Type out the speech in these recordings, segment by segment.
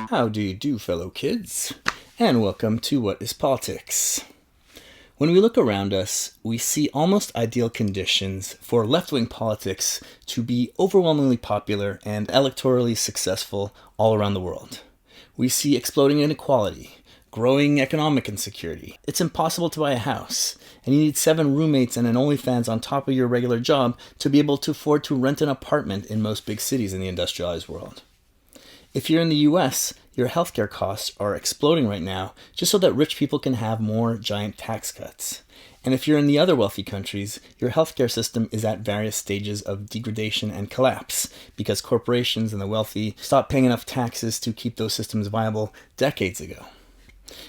How do you do, fellow kids? And welcome to What is Politics? When we look around us, we see almost ideal conditions for left-wing politics to be overwhelmingly popular and electorally successful all around the world. We see exploding inequality, growing economic insecurity. It's impossible to buy a house, and you need 7 roommates and an OnlyFans on top of your regular job to be able to afford to rent an apartment in most big cities in the industrialized world. If you're in the US, your healthcare costs are exploding right now just so that rich people can have more giant tax cuts. And if you're in the other wealthy countries, your healthcare system is at various stages of degradation and collapse because corporations and the wealthy stopped paying enough taxes to keep those systems viable decades ago.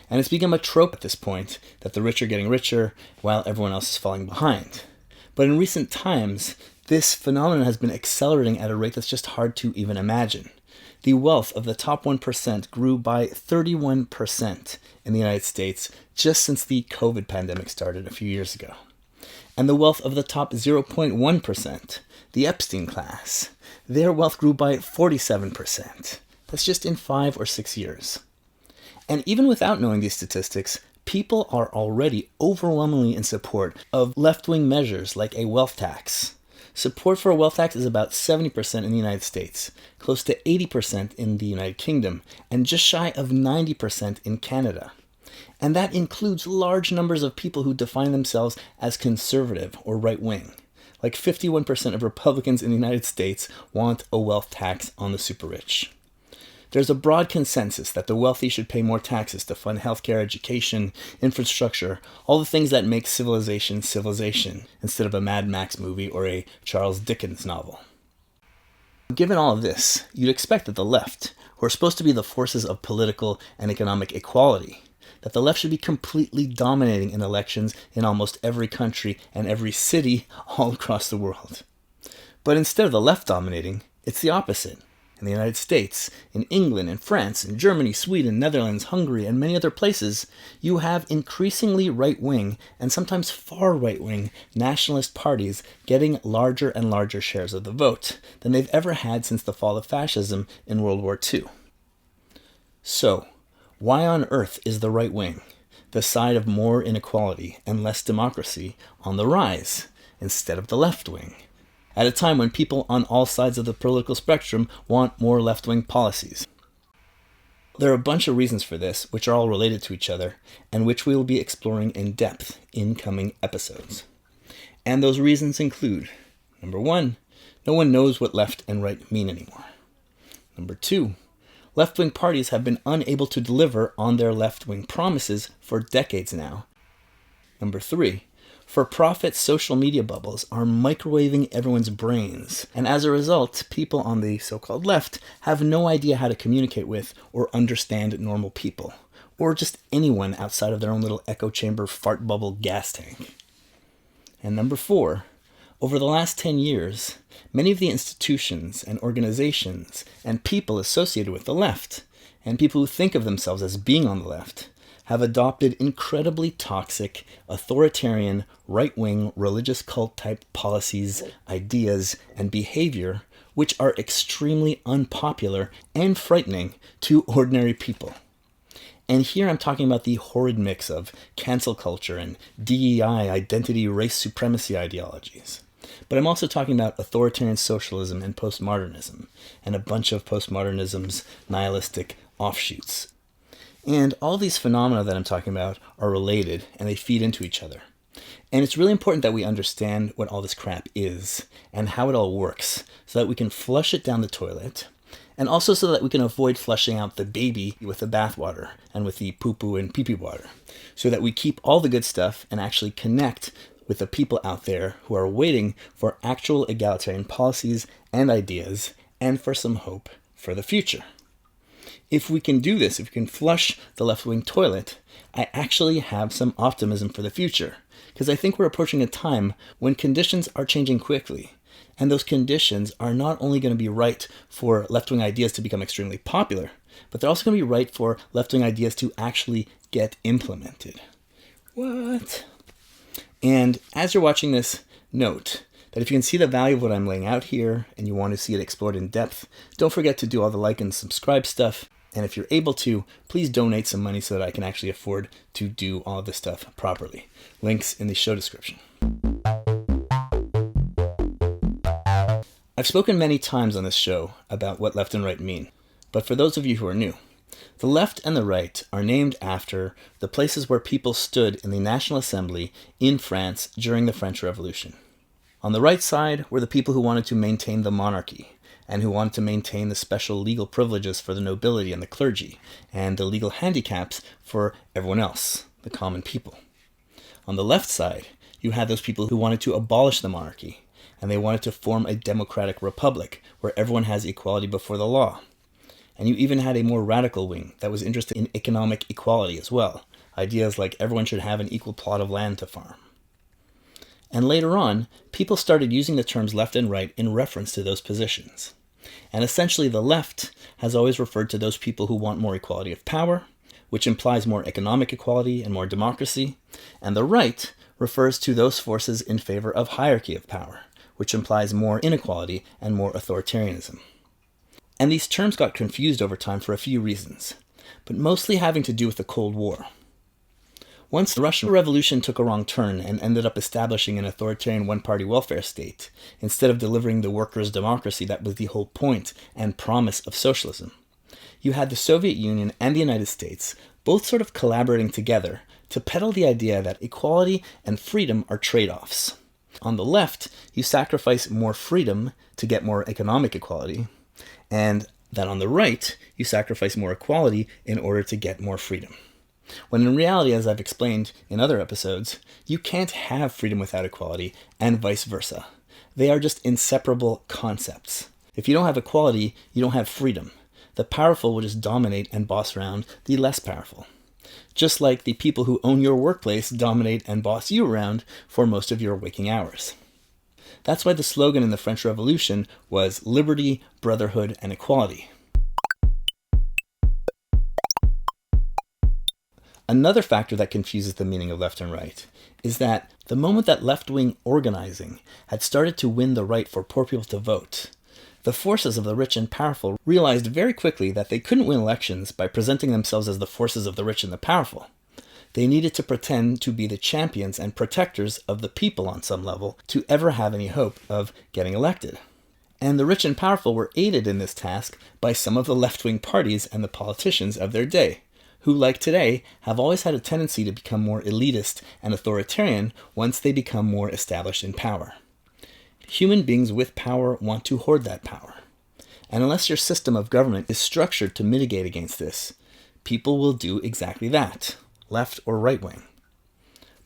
And it's become a trope at this point that the rich are getting richer while everyone else is falling behind. But in recent times, this phenomenon has been accelerating at a rate that's just hard to even imagine. The wealth of the top 1% grew by 31% in the United States just since the COVID pandemic started a few years ago. And the wealth of the top 0.1%, the Epstein class, their wealth grew by 47%. That's just in 5 or 6 years. And even without knowing these statistics, people are already overwhelmingly in support of left-wing measures like a wealth tax. Support for a wealth tax is about 70% in the United States, close to 80% in the United Kingdom, and just shy of 90% in Canada. And that includes large numbers of people who define themselves as conservative or right-wing. Like 51% of Republicans in the United States want a wealth tax on the super rich. There's a broad consensus that the wealthy should pay more taxes to fund healthcare, education, infrastructure, all the things that make civilization civilization, instead of a Mad Max movie or a Charles Dickens novel. Given all of this, you'd expect that the left, who are supposed to be the forces of political and economic equality, that the left should be completely dominating in elections in almost every country and every city all across the world. But instead of the left dominating, it's the opposite. In the United States, in England, in France, in Germany, Sweden, Netherlands, Hungary, and many other places, you have increasingly right-wing and sometimes far right-wing nationalist parties getting larger and larger shares of the vote than they've ever had since the fall of fascism in World War II. So, why on earth is the right wing, the side of more inequality and less democracy, on the rise instead of the left wing? At a time when people on all sides of the political spectrum want more left-wing policies. There are a bunch of reasons for this, which are all related to each other, and which we will be exploring in depth in coming episodes. And those reasons include, number 1, no one knows what left and right mean anymore. Number 2, left-wing parties have been unable to deliver on their left-wing promises for decades now. Number 3, for-profit social media bubbles are microwaving everyone's brains, and as a result, people on the so-called left have no idea how to communicate with or understand normal people, or just anyone outside of their own little echo chamber fart bubble gas tank. And number 4, over the last 10 years, many of the institutions and organizations and people associated with the left, and people who think of themselves as being on the left, have adopted incredibly toxic, authoritarian, right-wing, religious cult-type policies, ideas, and behavior which are extremely unpopular and frightening to ordinary people. And here I'm talking about the horrid mix of cancel culture and D.E.I, identity, race supremacy ideologies. But I'm also talking about authoritarian socialism and postmodernism, and a bunch of postmodernism's nihilistic offshoots. And all these phenomena that I'm talking about are related, and they feed into each other. And it's really important that we understand what all this crap is, and how it all works, so that we can flush it down the toilet, and also so that we can avoid flushing out the baby with the bathwater, and with the poo-poo and pee-pee water, so that we keep all the good stuff and actually connect with the people out there who are waiting for actual egalitarian policies and ideas, and for some hope for the future. If we can do this, if we can flush the left-wing toilet, I actually have some optimism for the future, because I think we're approaching a time when conditions are changing quickly, and those conditions are not only going to be right for left-wing ideas to become extremely popular, but they're also going to be right for left-wing ideas to actually get implemented. What? And as you're watching this, note that if you can see the value of what I'm laying out here, and you want to see it explored in depth, don't forget to do all the like and subscribe stuff. And if you're able to, please donate some money so that I can actually afford to do all this stuff properly. Links in the show description. I've spoken many times on this show about what left and right mean, but for those of you who are new, the left and the right are named after the places where people stood in the National Assembly in France during the French Revolution. On the right side were the people who wanted to maintain the monarchy, and who wanted to maintain the special legal privileges for the nobility and the clergy, and the legal handicaps for everyone else, the common people. On the left side, you had those people who wanted to abolish the monarchy, and they wanted to form a democratic republic where everyone has equality before the law. And you even had a more radical wing that was interested in economic equality as well, ideas like everyone should have an equal plot of land to farm. And later on, people started using the terms left and right in reference to those positions. And essentially the left has always referred to those people who want more equality of power, which implies more economic equality and more democracy, and the right refers to those forces in favor of hierarchy of power, which implies more inequality and more authoritarianism. And these terms got confused over time for a few reasons, but mostly having to do with the Cold War. Once the Russian Revolution took a wrong turn and ended up establishing an authoritarian one-party welfare state, instead of delivering the workers' democracy that was the whole point and promise of socialism, you had the Soviet Union and the United States both sort of collaborating together to peddle the idea that equality and freedom are trade-offs. On the left, you sacrifice more freedom to get more economic equality, and that on the right, you sacrifice more equality in order to get more freedom. When in reality, as I've explained in other episodes, you can't have freedom without equality, and vice versa. They are just inseparable concepts. If you don't have equality, you don't have freedom. The powerful will just dominate and boss around the less powerful. Just like the people who own your workplace dominate and boss you around for most of your waking hours. That's why the slogan in the French Revolution was liberty, brotherhood, and equality. Another factor that confuses the meaning of left and right is that the moment that left-wing organizing had started to win the right for poor people to vote, the forces of the rich and powerful realized very quickly that they couldn't win elections by presenting themselves as the forces of the rich and the powerful. They needed to pretend to be the champions and protectors of the people on some level to ever have any hope of getting elected. And the rich and powerful were aided in this task by some of the left-wing parties and the politicians of their day, who, like today, have always had a tendency to become more elitist and authoritarian once they become more established in power. Human beings with power want to hoard that power. And unless your system of government is structured to mitigate against this, people will do exactly that, left or right wing.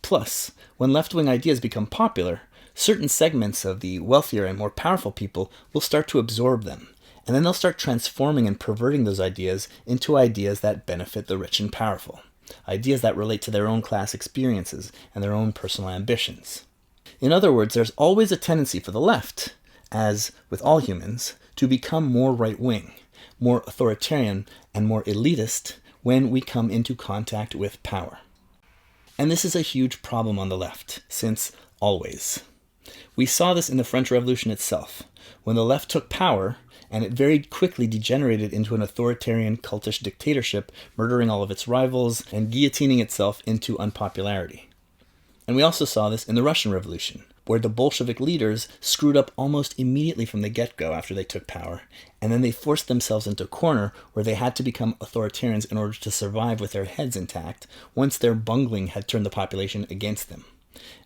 Plus, when left-wing ideas become popular, certain segments of the wealthier and more powerful people will start to absorb them. And then they'll start transforming and perverting those ideas into ideas that benefit the rich and powerful. Ideas that relate to their own class experiences and their own personal ambitions. In other words, there's always a tendency for the left, as with all humans, to become more right-wing, more authoritarian, and more elitist when we come into contact with power. And this is a huge problem on the left, since always. We saw this in the French Revolution itself. When the left took power, and it very quickly degenerated into an authoritarian cultish dictatorship, murdering all of its rivals and guillotining itself into unpopularity. And we also saw this in the Russian Revolution, where the Bolshevik leaders screwed up almost immediately from the get-go after they took power, and then they forced themselves into a corner where they had to become authoritarians in order to survive with their heads intact once their bungling had turned the population against them.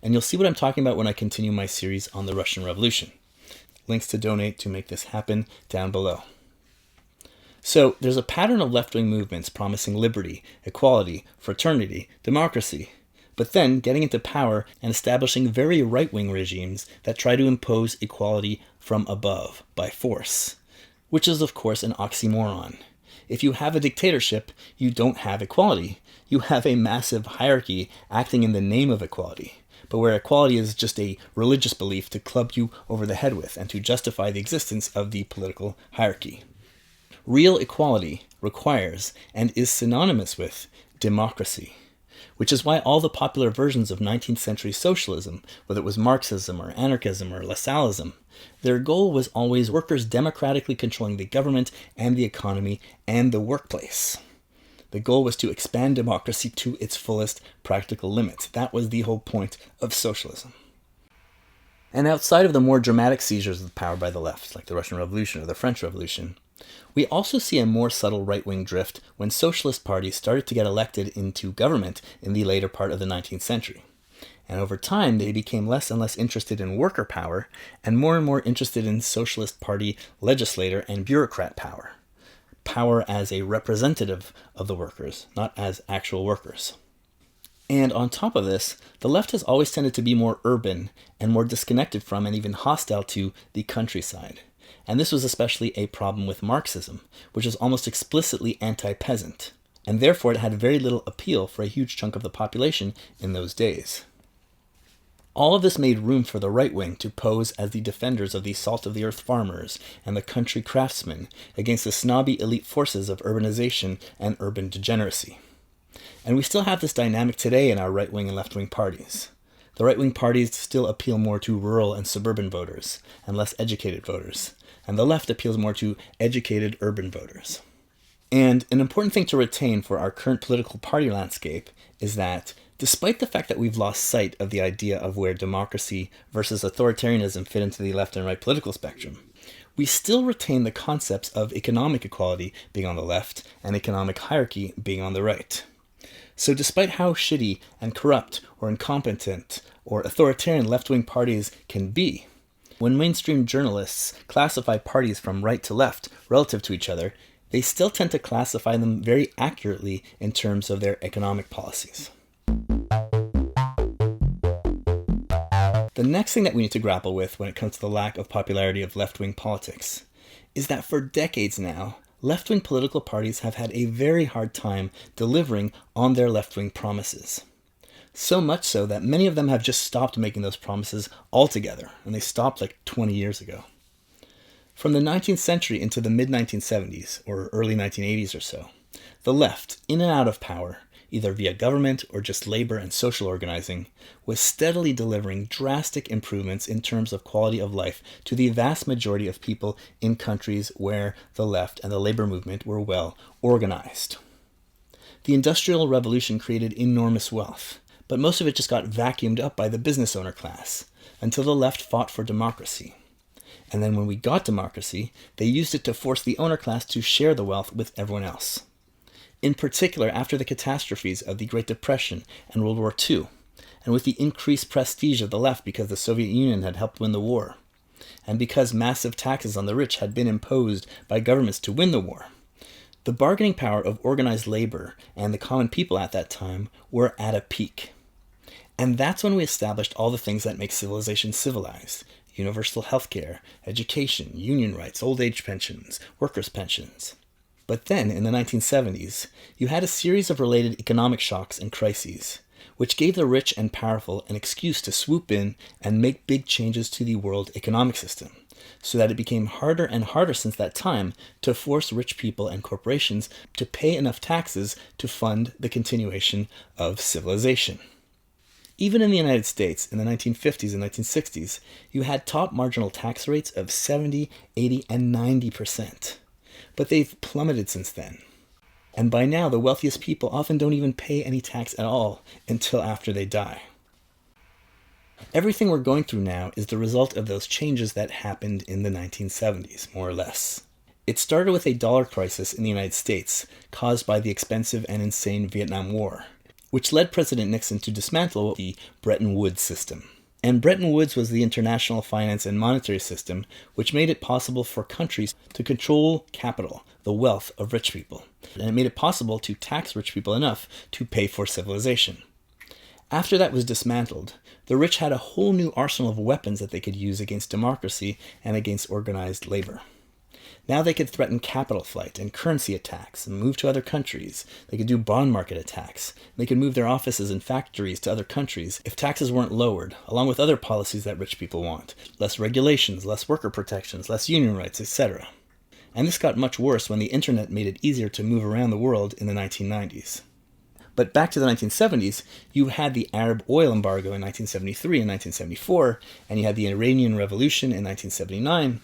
And you'll see what I'm talking about when I continue my series on the Russian Revolution. Links to donate to make this happen down below. So there's a pattern of left-wing movements promising liberty, equality, fraternity, democracy, but then getting into power and establishing very right-wing regimes that try to impose equality from above, by force, which is of course an oxymoron. If you have a dictatorship, you don't have equality. You have a massive hierarchy acting in the name of equality, but where equality is just a religious belief to club you over the head with and to justify the existence of the political hierarchy. Real equality requires and is synonymous with democracy, which is why all the popular versions of 19th century socialism, whether it was Marxism or anarchism or Lassallism, their goal was always workers democratically controlling the government and the economy and the workplace. The goal was to expand democracy to its fullest practical limits. That was the whole point of socialism. And outside of the more dramatic seizures of power by the left, like the Russian Revolution or the French Revolution, we also see a more subtle right-wing drift when socialist parties started to get elected into government in the later part of the 19th century. And over time, they became less and less interested in worker power and more interested in socialist party legislator and bureaucrat power. Power as a representative of the workers, not as actual workers. And on top of this, the left has always tended to be more urban and more disconnected from and even hostile to the countryside. And this was especially a problem with Marxism, which was almost explicitly anti-peasant, and therefore it had very little appeal for a huge chunk of the population in those days. All of this made room for the right wing to pose as the defenders of the salt-of-the-earth farmers and the country craftsmen against the snobby elite forces of urbanization and urban degeneracy. And we still have this dynamic today in our right-wing and left-wing parties. The right-wing parties still appeal more to rural and suburban voters and less educated voters, and the left appeals more to educated urban voters. And an important thing to retain for our current political party landscape is that despite the fact that we've lost sight of the idea of where democracy versus authoritarianism fit into the left and right political spectrum, we still retain the concepts of economic equality being on the left and economic hierarchy being on the right. So despite how shitty and corrupt or incompetent or authoritarian left-wing parties can be, when mainstream journalists classify parties from right to left relative to each other, they still tend to classify them very accurately in terms of their economic policies. The next thing that we need to grapple with when it comes to the lack of popularity of left-wing politics is that for decades now, left-wing political parties have had a very hard time delivering on their left-wing promises. So much so that many of them have just stopped making those promises altogether, and they stopped like 20 years ago. From the 19th century into the mid-1970s, or early 1980s or so, the left, in and out of power, either via government or just labor and social organizing, was steadily delivering drastic improvements in terms of quality of life to the vast majority of people in countries where the left and the labor movement were well organized. The Industrial Revolution created enormous wealth, but most of it just got vacuumed up by the business owner class, until the left fought for democracy. And then when we got democracy, they used it to force the owner class to share the wealth with everyone else. In particular, after the catastrophes of the Great Depression and World War II, and with the increased prestige of the left because the Soviet Union had helped win the war, and because massive taxes on the rich had been imposed by governments to win the war, the bargaining power of organized labor and the common people at that time were at a peak. And that's when we established all the things that make civilization civilized: universal healthcare, education, union rights, old age pensions, workers' pensions. But then, in the 1970s, you had a series of related economic shocks and crises, which gave the rich and powerful an excuse to swoop in and make big changes to the world economic system, so that it became harder and harder since that time to force rich people and corporations to pay enough taxes to fund the continuation of civilization. Even in the United States, in the 1950s and 1960s, you had top marginal tax rates of 70, 80, and 90%. But they've plummeted since then. And by now, the wealthiest people often don't even pay any tax at all until after they die. Everything we're going through now is the result of those changes that happened in the 1970s, more or less. It started with a dollar crisis in the United States caused by the expensive and insane Vietnam War, which led President Nixon to dismantle the Bretton Woods system. And Bretton Woods was the international finance and monetary system which made it possible for countries to control capital, the wealth of rich people. And it made it possible to tax rich people enough to pay for civilization. After that was dismantled, the rich had a whole new arsenal of weapons that they could use against democracy and against organized labor. Now they could threaten capital flight and currency attacks and move to other countries. They could do bond market attacks. They could move their offices and factories to other countries if taxes weren't lowered, along with other policies that rich people want. Less regulations, less worker protections, less union rights, etc. And this got much worse when the internet made it easier to move around the world in the 1990s. But back to the 1970s, you had the Arab oil embargo in 1973 and 1974, and you had the Iranian Revolution in 1979,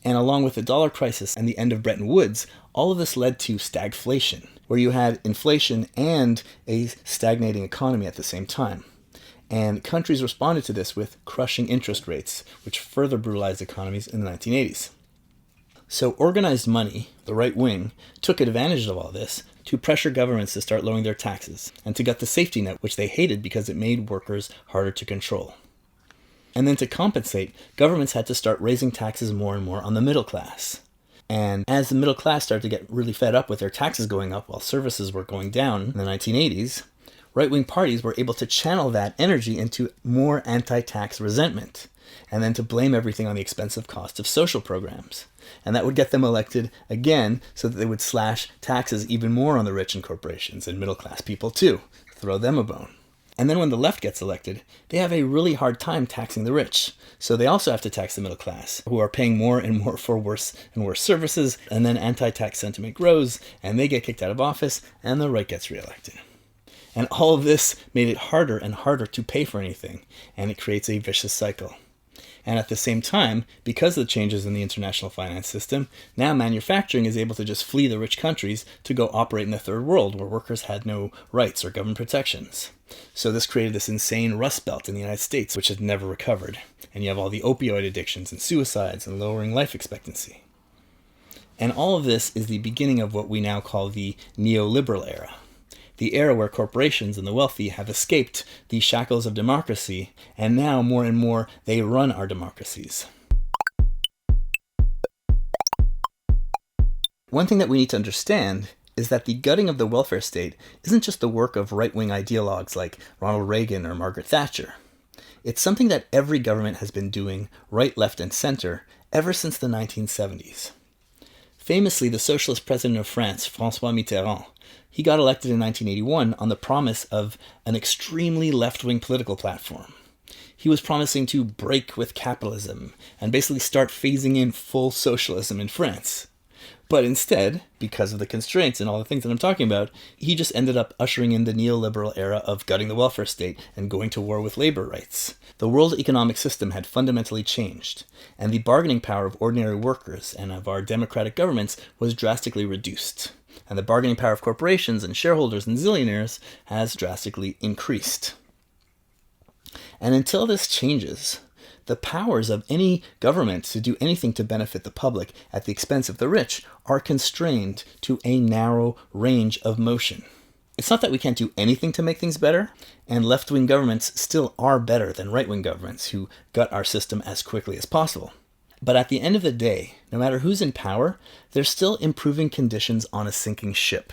and along with the dollar crisis and the end of Bretton Woods, all of this led to stagflation, where you had inflation and a stagnating economy at the same time. And countries responded to this with crushing interest rates, which further brutalized economies in the 1980s. So organized money, the right wing, took advantage of all this to pressure governments to start lowering their taxes and to gut the safety net, which they hated because it made workers harder to control. And then to compensate, governments had to start raising taxes more and more on the middle class. And as the middle class started to get really fed up with their taxes going up while services were going down in the 1980s, right-wing parties were able to channel that energy into more anti-tax resentment, and then to blame everything on the expensive cost of social programs. And that would get them elected again so that they would slash taxes even more on the rich and corporations and middle-class people too, throw them a bone. And then when the left gets elected, they have a really hard time taxing the rich. So they also have to tax the middle class, who are paying more and more for worse and worse services, and then anti-tax sentiment grows, and they get kicked out of office, and the right gets reelected. And all of this made it harder and harder to pay for anything, and it creates a vicious cycle. And at the same time, because of the changes in the international finance system, now manufacturing is able to just flee the rich countries to go operate in the third world where workers had no rights or government protections. So this created this insane rust belt in the United States, which has never recovered. And you have all the opioid addictions and suicides and lowering life expectancy. And all of this is the beginning of what we now call the neoliberal era. The era where corporations and the wealthy have escaped the shackles of democracy, and now more and more they run our democracies. One thing that we need to understand is that the gutting of the welfare state isn't just the work of right-wing ideologues like Ronald Reagan or Margaret Thatcher. It's something that every government has been doing, right, left, and center, ever since the 1970s. Famously, the socialist president of France, François Mitterrand, he got elected in 1981 on the promise of an extremely left-wing political platform. He was promising to break with capitalism and basically start phasing in full socialism in France. But instead, because of the constraints and all the things that I'm talking about, he just ended up ushering in the neoliberal era of gutting the welfare state and going to war with labor rights. The world economic system had fundamentally changed, and the bargaining power of ordinary workers and of our democratic governments was drastically reduced. And the bargaining power of corporations and shareholders and zillionaires has drastically increased. And until this changes, the powers of any government to do anything to benefit the public at the expense of the rich are constrained to a narrow range of motion. It's not that we can't do anything to make things better, and left-wing governments still are better than right-wing governments who gut our system as quickly as possible. But at the end of the day, no matter who's in power, they're still improving conditions on a sinking ship.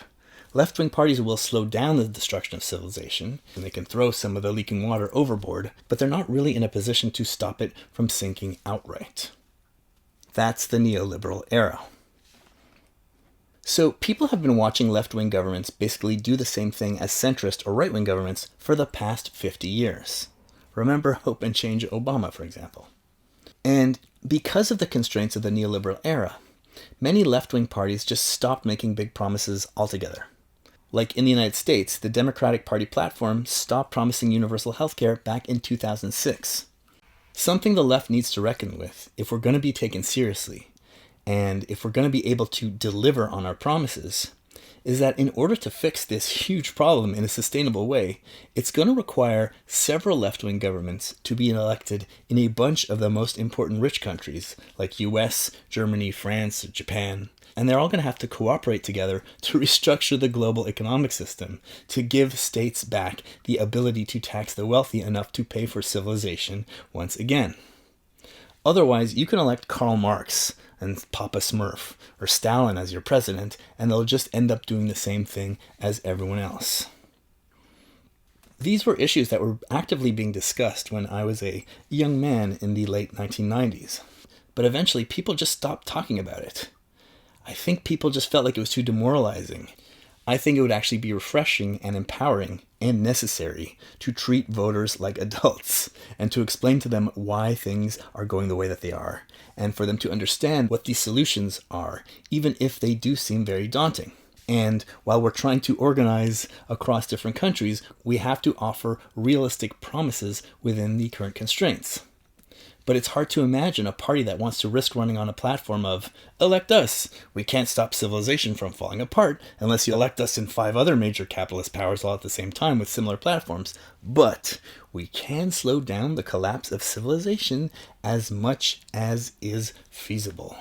Left-wing parties will slow down the destruction of civilization, and they can throw some of the leaking water overboard, but they're not really in a position to stop it from sinking outright. That's the neoliberal era. So people have been watching left-wing governments basically do the same thing as centrist or right-wing governments for the past 50 years. Remember Hope and Change Obama, for example. And because of the constraints of the neoliberal era, many left-wing parties just stopped making big promises altogether. Like in the United States, the Democratic Party platform stopped promising universal health care back in 2006. Something the left needs to reckon with if we're going to be taken seriously, and if we're going to be able to deliver on our promises, is that in order to fix this huge problem in a sustainable way, it's going to require several left-wing governments to be elected in a bunch of the most important rich countries, like US, Germany, France, Japan. And they're all going to have to cooperate together to restructure the global economic system, to give states back the ability to tax the wealthy enough to pay for civilization once again. Otherwise, you can elect Karl Marx and Papa Smurf or Stalin as your president, and they'll just end up doing the same thing as everyone else. These were issues that were actively being discussed when I was a young man in the late 1990s. But eventually, people just stopped talking about it. I think people just felt like it was too demoralizing. I think it would actually be refreshing and empowering and necessary to treat voters like adults and to explain to them why things are going the way that they are, and for them to understand what these solutions are, even if they do seem very daunting. And while we're trying to organize across different countries, we have to offer realistic promises within the current constraints. But it's hard to imagine a party that wants to risk running on a platform of, elect us, we can't stop civilization from falling apart unless you elect us in 5 other major capitalist powers all at the same time with similar platforms. But we can slow down the collapse of civilization as much as is feasible.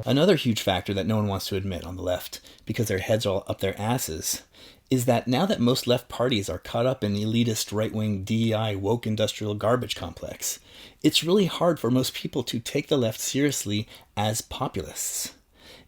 Another huge factor that no one wants to admit on the left, because their heads are all up their asses, is that now that most left parties are caught up in the elitist right-wing D.E.I woke industrial garbage complex, it's really hard for most people to take the left seriously as populists.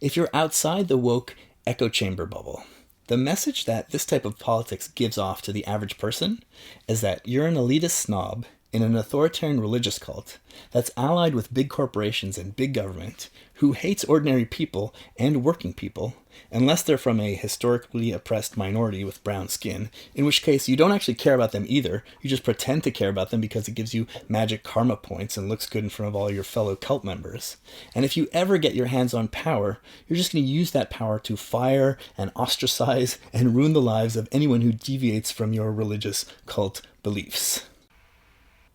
If you're outside the woke echo chamber bubble, the message that this type of politics gives off to the average person is that you're an elitist snob in an authoritarian religious cult that's allied with big corporations and big government who hates ordinary people and working people unless they're from a historically oppressed minority with brown skin, in which case you don't actually care about them either. You just pretend to care about them because it gives you magic karma points and looks good in front of all your fellow cult members. And if you ever get your hands on power, you're just going to use that power to fire and ostracize and ruin the lives of anyone who deviates from your religious cult beliefs.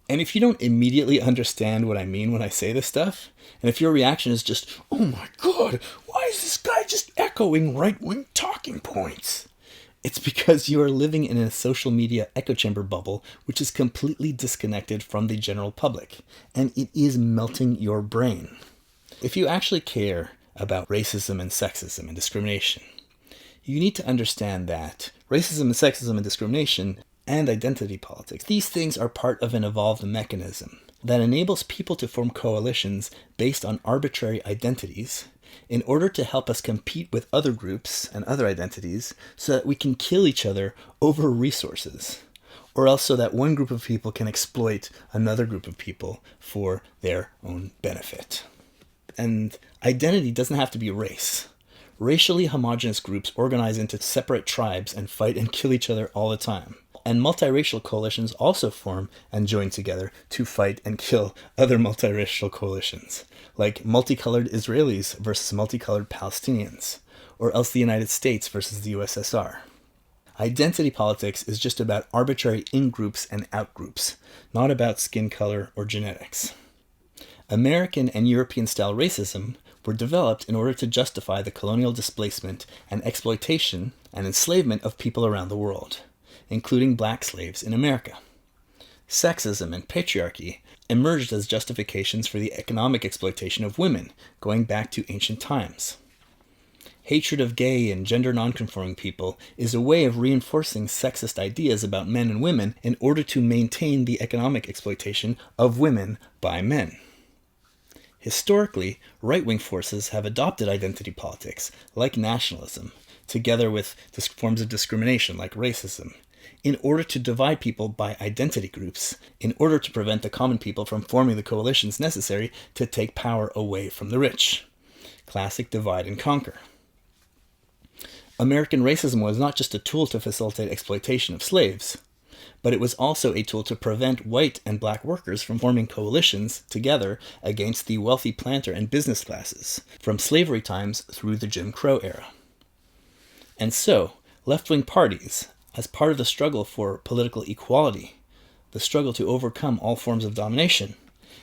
And if you don't immediately understand what I mean when I say this stuff, and if your reaction is just, oh my god, why is this guy just echoing right-wing talking points? It's because you are living in a social media echo chamber bubble which is completely disconnected from the general public, and it is melting your brain. If you actually care about racism and sexism and discrimination, you need to understand that racism and sexism and discrimination and identity politics, these things are part of an evolved mechanism that enables people to form coalitions based on arbitrary identities in order to help us compete with other groups and other identities so that we can kill each other over resources, or else so that one group of people can exploit another group of people for their own benefit. And identity doesn't have to be race. Racially homogeneous groups organize into separate tribes and fight and kill each other all the time. And multiracial coalitions also form and join together to fight and kill other multiracial coalitions, like multicolored Israelis versus multicolored Palestinians, or else the United States versus the USSR. Identity politics is just about arbitrary in-groups and out-groups, not about skin color or genetics. American and European-style racism were developed in order to justify the colonial displacement and exploitation and enslavement of people around the world, including black slaves in America. Sexism and patriarchy emerged as justifications for the economic exploitation of women, going back to ancient times. Hatred of gay and gender nonconforming people is a way of reinforcing sexist ideas about men and women in order to maintain the economic exploitation of women by men. Historically, right-wing forces have adopted identity politics, like nationalism, together with forms of discrimination like racism, in order to divide people by identity groups, in order to prevent the common people from forming the coalitions necessary to take power away from the rich. Classic divide and conquer. American racism was not just a tool to facilitate exploitation of slaves, but it was also a tool to prevent white and black workers from forming coalitions together against the wealthy planter and business classes, from slavery times through the Jim Crow era. And so, left-wing parties, as part of the struggle for political equality, the struggle to overcome all forms of domination,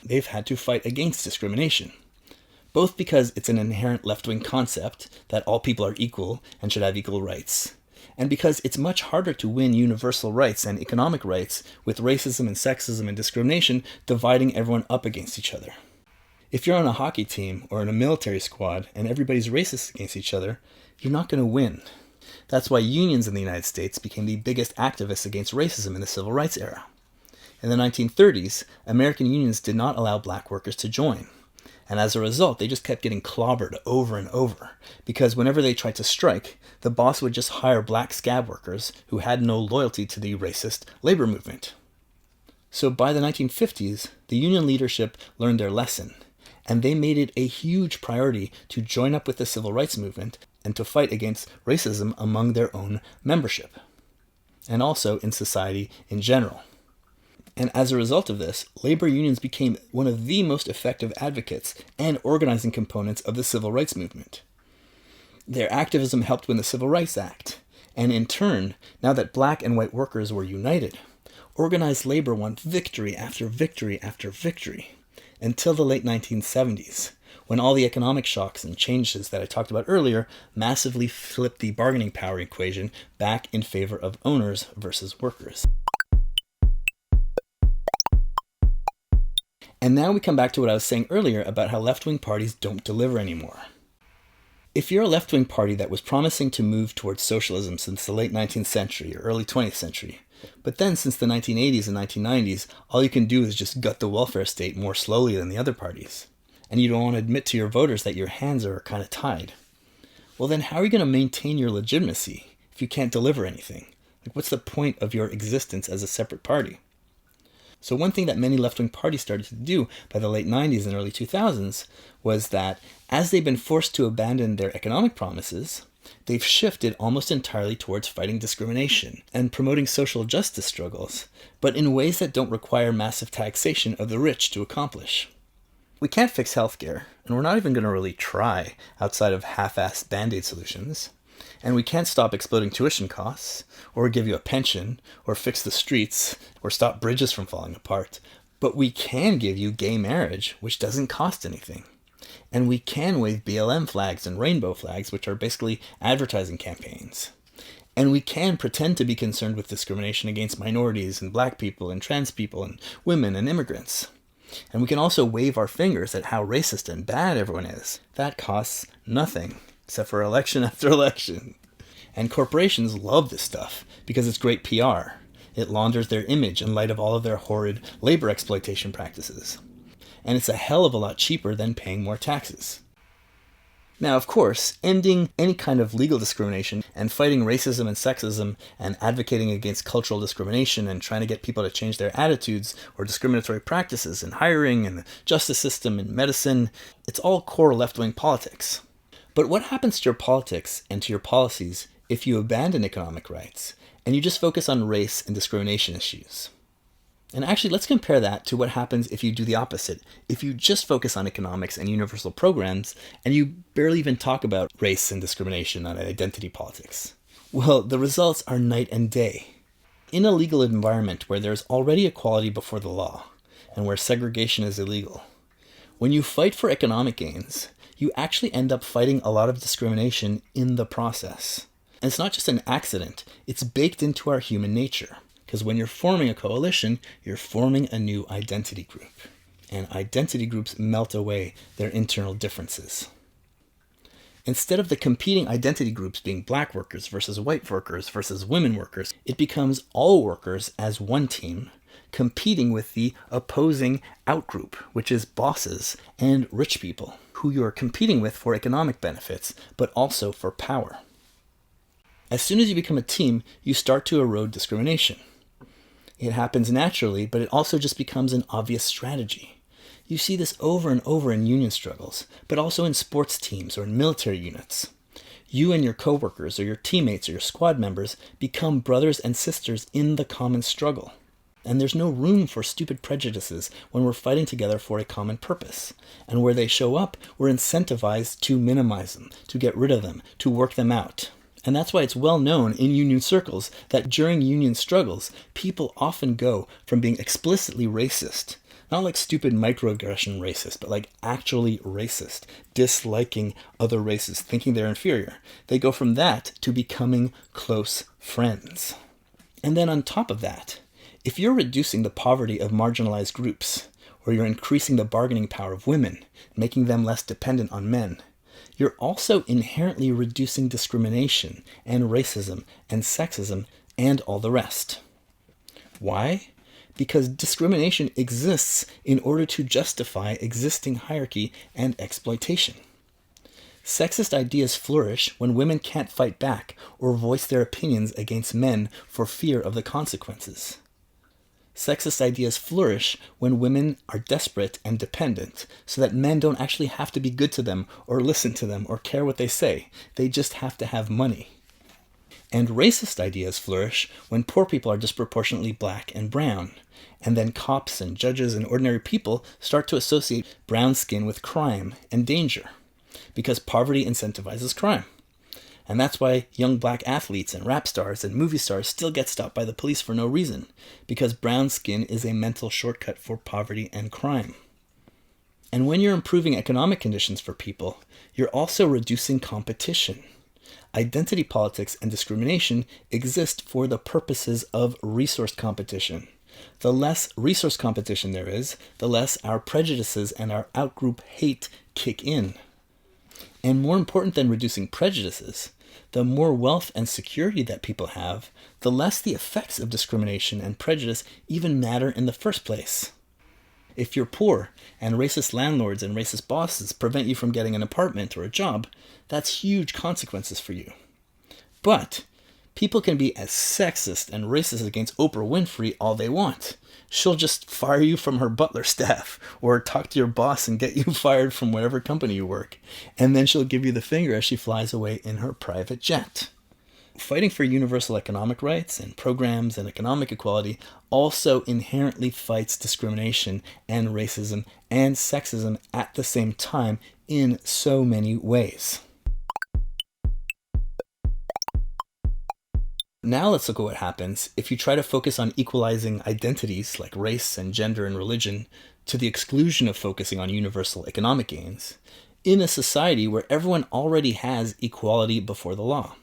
they've had to fight against discrimination. Both because it's an inherent left-wing concept that all people are equal and should have equal rights, and because it's much harder to win universal rights and economic rights with racism and sexism and discrimination dividing everyone up against each other. If you're on a hockey team or in a military squad and everybody's racist against each other, you're not going to win. That's why unions in the United States became the biggest activists against racism in the Civil Rights era. In the 1930s, American unions did not allow black workers to join. And as a result, they just kept getting clobbered over and over, because whenever they tried to strike, the boss would just hire black scab workers who had no loyalty to the racist labor movement. So by the 1950s, the union leadership learned their lesson, and they made it a huge priority to join up with the civil rights movement and to fight against racism among their own membership, and also in society in general. And as a result of this, labor unions became one of the most effective advocates and organizing components of the civil rights movement. Their activism helped win the Civil Rights Act, and in turn, now that black and white workers were united, organized labor won victory after victory after victory, until the late 1970s, when all the economic shocks and changes that I talked about earlier massively flipped the bargaining power equation back in favor of owners versus workers. And now we come back to what I was saying earlier about how left-wing parties don't deliver anymore. If you're a left-wing party that was promising to move towards socialism since the late 19th century or early 20th century, but then since the 1980s and 1990s, all you can do is just gut the welfare state more slowly than the other parties, and you don't want to admit to your voters that your hands are kind of tied, well then how are you going to maintain your legitimacy if you can't deliver anything? Like, what's the point of your existence as a separate party? So one thing that many left-wing parties started to do by the late 90s and early 2000s was that as they've been forced to abandon their economic promises, they've shifted almost entirely towards fighting discrimination and promoting social justice struggles, but in ways that don't require massive taxation of the rich to accomplish. We can't fix healthcare, and we're not even going to really try outside of half-assed band-aid solutions. And we can't stop exploding tuition costs, or give you a pension, or fix the streets, or stop bridges from falling apart. But we can give you gay marriage, which doesn't cost anything. And we can wave BLM flags and rainbow flags, which are basically advertising campaigns. And we can pretend to be concerned with discrimination against minorities and black people and trans people and women and immigrants. And we can also wave our fingers at how racist and bad everyone is. That costs nothing, except for election after election. And corporations love this stuff because it's great PR. It launders their image in light of all of their horrid labor exploitation practices. And it's a hell of a lot cheaper than paying more taxes. Now, of course, ending any kind of legal discrimination and fighting racism and sexism and advocating against cultural discrimination and trying to get people to change their attitudes or discriminatory practices in hiring and the justice system and medicine, it's all core left-wing politics. But what happens to your politics and to your policies if you abandon economic rights and you just focus on race and discrimination issues? And actually, let's compare that to what happens if you do the opposite. If you just focus on economics and universal programs, and you barely even talk about race and discrimination and identity politics. Well, the results are night and day. In a legal environment where there's already equality before the law, and where segregation is illegal, when you fight for economic gains, you actually end up fighting a lot of discrimination in the process. And it's not just an accident, it's baked into our human nature. Because when you're forming a coalition, you're forming a new identity group. And identity groups melt away their internal differences. Instead of the competing identity groups being black workers versus white workers versus women workers, it becomes all workers as one team, competing with the opposing outgroup, which is bosses and rich people, who you're competing with for economic benefits, but also for power. As soon as you become a team, you start to erode discrimination. It happens naturally, but it also just becomes an obvious strategy. You see this over and over in union struggles, but also in sports teams or in military units. You and your coworkers or your teammates or your squad members become brothers and sisters in the common struggle. And there's no room for stupid prejudices when we're fighting together for a common purpose. And where they show up, we're incentivized to minimize them, to get rid of them, to work them out. And that's why it's well known in union circles that during union struggles, people often go from being explicitly racist, not like stupid microaggression racist, but like actually racist, disliking other races, thinking they're inferior. They go from that to becoming close friends. And then on top of that, if you're reducing the poverty of marginalized groups, or you're increasing the bargaining power of women, making them less dependent on men, you're also inherently reducing discrimination and racism and sexism and all the rest. Why? Because discrimination exists in order to justify existing hierarchy and exploitation. Sexist ideas flourish when women can't fight back or voice their opinions against men for fear of the consequences. Sexist ideas flourish when women are desperate and dependent, so that men don't actually have to be good to them or listen to them or care what they say. They just have to have money. And racist ideas flourish when poor people are disproportionately black and brown. And then cops and judges and ordinary people start to associate brown skin with crime and danger, because poverty incentivizes crime. And that's why young black athletes and rap stars and movie stars still get stopped by the police for no reason, because brown skin is a mental shortcut for poverty and crime. And when you're improving economic conditions for people, you're also reducing competition. Identity politics and discrimination exist for the purposes of resource competition. The less resource competition there is, the less our prejudices and our outgroup hate kick in. And more important than reducing prejudices, the more wealth and security that people have, the less the effects of discrimination and prejudice even matter in the first place. If you're poor and racist landlords and racist bosses prevent you from getting an apartment or a job, that's huge consequences for you. But people can be as sexist and racist against Oprah Winfrey all they want. She'll just fire you from her butler staff or talk to your boss and get you fired from whatever company you work. And then she'll give you the finger as she flies away in her private jet. Fighting for universal economic rights and programs and economic equality also inherently fights discrimination and racism and sexism at the same time in so many ways. Now let's look at what happens if you try to focus on equalizing identities like race and gender and religion to the exclusion of focusing on universal economic gains in a society where everyone already has equality before the law.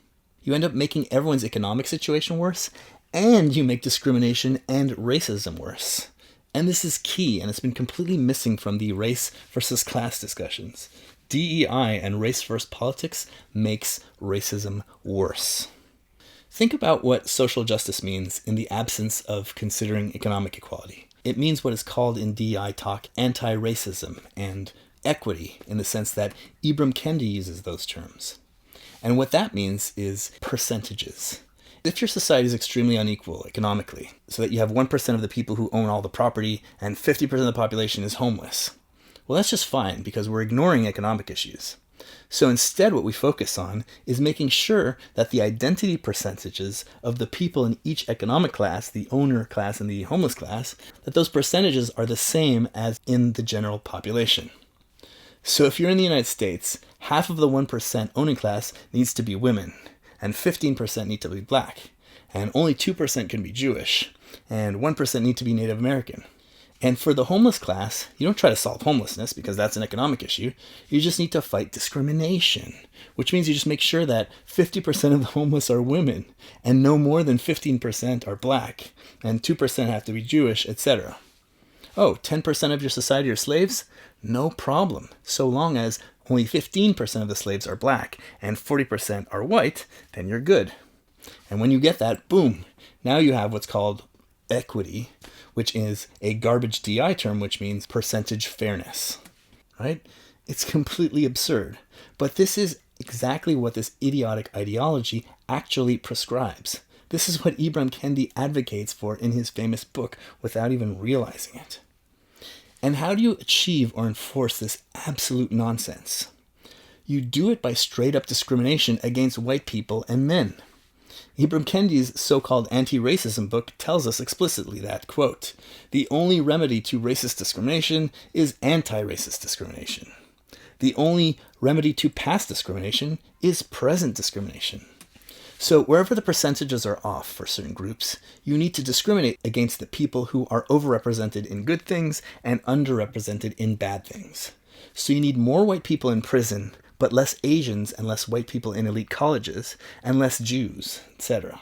You end up making everyone's economic situation worse, and you make discrimination and racism worse. And this is key, and it's been completely missing from the race versus class discussions. DEI and race-first politics makes racism worse. Think about what social justice means in the absence of considering economic equality. It means what is called in DEI talk anti-racism and equity, in the sense that Ibram Kendi uses those terms. And what that means is percentages. If your society is extremely unequal economically, so that you have 1% of the people who own all the property and 50% of the population is homeless, well, that's just fine because we're ignoring economic issues. So instead, what we focus on is making sure that the identity percentages of the people in each economic class, the owner class and the homeless class, that those percentages are the same as in the general population. So if you're in the United States, half of the 1% owning class needs to be women, and 15% need to be black, and only 2% can be Jewish, and 1% need to be Native American. And for the homeless class, you don't try to solve homelessness because that's an economic issue. You just need to fight discrimination, which means you just make sure that 50% of the homeless are women, and no more than 15% are black, and 2% have to be Jewish, etc. Oh, 10% of your society are slaves? No problem. So long as only 15% of the slaves are black and 40% are white, then you're good. And when you get that, boom, now you have what's called equity, which is a garbage DI term, which means percentage fairness, right? It's completely absurd. But this is exactly what this idiotic ideology actually prescribes. This is what Ibram Kendi advocates for in his famous book without even realizing it. And how do you achieve or enforce this absolute nonsense? You do it by straight up discrimination against white people and men. Ibram Kendi's so-called anti-racism book tells us explicitly that, quote, "The only remedy to racist discrimination is anti-racist discrimination. The only remedy to past discrimination is present discrimination." So wherever the percentages are off for certain groups, you need to discriminate against the people who are overrepresented in good things and underrepresented in bad things. So you need more white people in prison, but less Asians and less white people in elite colleges, and less Jews, etc.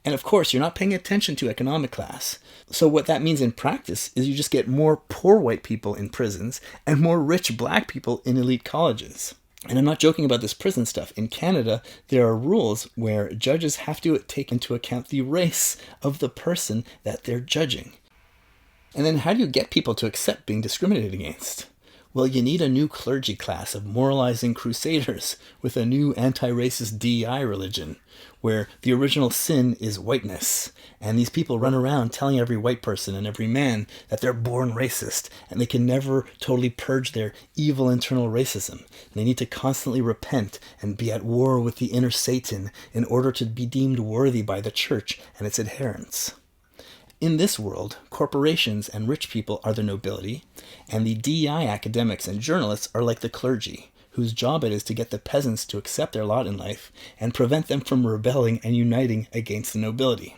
And of course, you're not paying attention to economic class. So what that means in practice is you just get more poor white people in prisons and more rich black people in elite colleges. And I'm not joking about this prison stuff. In Canada, there are rules where judges have to take into account the race of the person that they're judging. And then how do you get people to accept being discriminated against? Well, you need a new clergy class of moralizing crusaders with a new anti-racist D.E.I religion, where the original sin is whiteness. And these people run around telling every white person and every man that they're born racist, and they can never totally purge their evil internal racism. And they need to constantly repent and be at war with the inner Satan in order to be deemed worthy by the church and its adherents. In this world, corporations and rich people are the nobility, and the D.E.I academics and journalists are like the clergy, whose job it is to get the peasants to accept their lot in life and prevent them from rebelling and uniting against the nobility.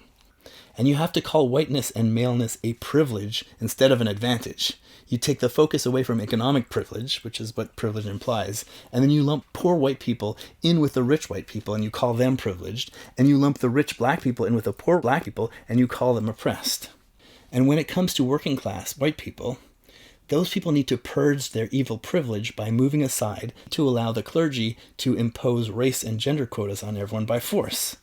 And you have to call whiteness and maleness a privilege instead of an advantage. You take the focus away from economic privilege, which is what privilege implies, and then you lump poor white people in with the rich white people and you call them privileged, and you lump the rich black people in with the poor black people and you call them oppressed. And when it comes to working class white people, those people need to purge their evil privilege by moving aside to allow the clergy to impose race and gender quotas on everyone by force.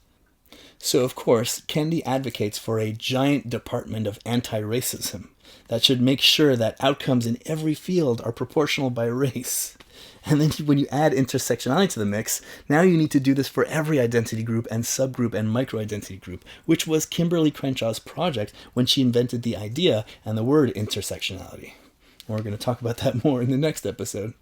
So, of course, Kennedy advocates for a giant department of anti-racism that should make sure that outcomes in every field are proportional by race. And then when you add intersectionality to the mix, now you need to do this for every identity group and subgroup and micro-identity group, which was Kimberly Crenshaw's project when she invented the idea and the word intersectionality. We're going to talk about that more in the next episode.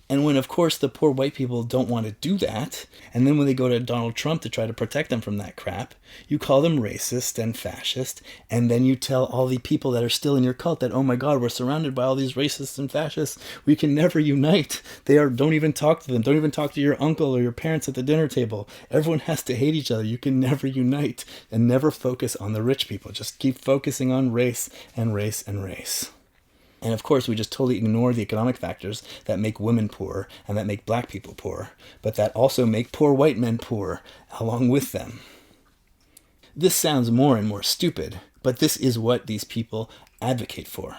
And when, of course, the poor white people don't want to do that, and then when they go to Donald Trump to try to protect them from that crap, you call them racist and fascist, and then you tell all the people that are still in your cult that, oh my God, we're surrounded by all these racists and fascists, we can never unite. Don't even talk to them. Don't even talk to your uncle or your parents at the dinner table. Everyone has to hate each other. You can never unite, and never focus on the rich people. Just keep focusing on race and race and race. And of course, we just totally ignore the economic factors that make women poor and that make black people poor, but that also make poor white men poor along with them. This sounds more and more stupid, but this is what these people advocate for.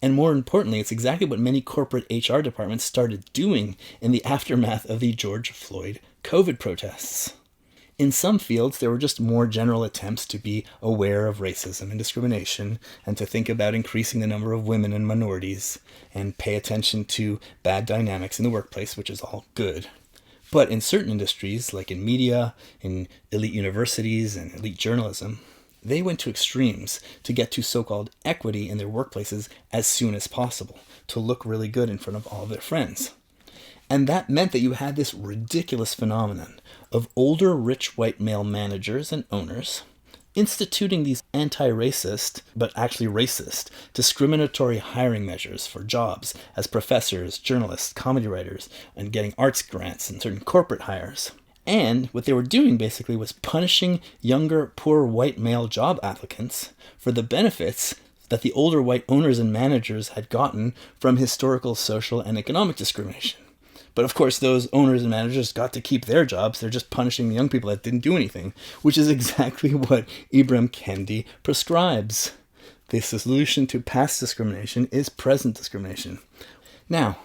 And more importantly, it's exactly what many corporate HR departments started doing in the aftermath of the George Floyd COVID protests. In some fields, there were just more general attempts to be aware of racism and discrimination and to think about increasing the number of women and minorities and pay attention to bad dynamics in the workplace, which is all good. But in certain industries, like in media, in elite universities, and elite journalism, they went to extremes to get to so-called equity in their workplaces as soon as possible, to look really good in front of all of their friends. And that meant that you had this ridiculous phenomenon of older rich white male managers and owners instituting these anti-racist, but actually racist, discriminatory hiring measures for jobs as professors, journalists, comedy writers, and getting arts grants and certain corporate hires. And what they were doing basically was punishing younger, poor white male job applicants for the benefits that the older white owners and managers had gotten from historical, social, and economic discrimination. But of course, those owners and managers got to keep their jobs. They're just punishing the young people that didn't do anything, which is exactly what Ibram Kendi prescribes. The solution to past discrimination is present discrimination. Now,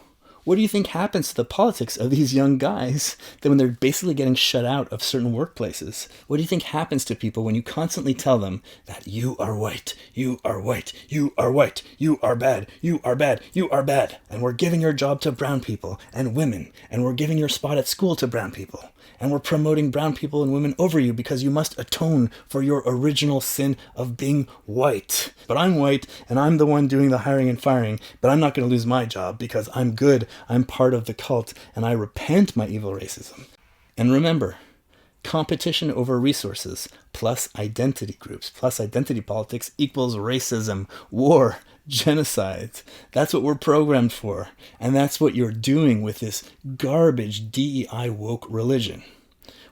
what do you think happens to the politics of these young guys when they're basically getting shut out of certain workplaces? What do you think happens to people when you constantly tell them that you are white, you are white, you are white, you are bad, you are bad, you are bad, and we're giving your job to brown people and women, and we're giving your spot at school to brown people, and we're promoting brown people and women over you because you must atone for your original sin of being white. But I'm white, and I'm the one doing the hiring and firing, but I'm not going to lose my job because I'm good, I'm part of the cult, and I repent my evil racism. And remember, competition over resources plus identity groups plus identity politics equals racism, war, genocide. That's what we're programmed for. And that's what you're doing with this garbage DEI woke religion.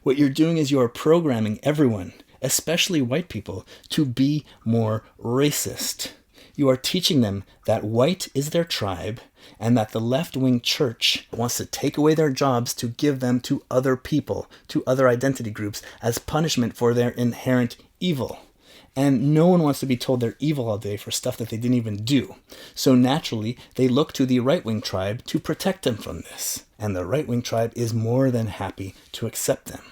What you're doing is you're programming everyone, especially white people, to be more racist. You are teaching them that white is their tribe and that the left-wing church wants to take away their jobs to give them to other people, to other identity groups, as punishment for their inherent evil. And no one wants to be told they're evil all day for stuff that they didn't even do. So naturally, they look to the right-wing tribe to protect them from this. And the right-wing tribe is more than happy to accept them.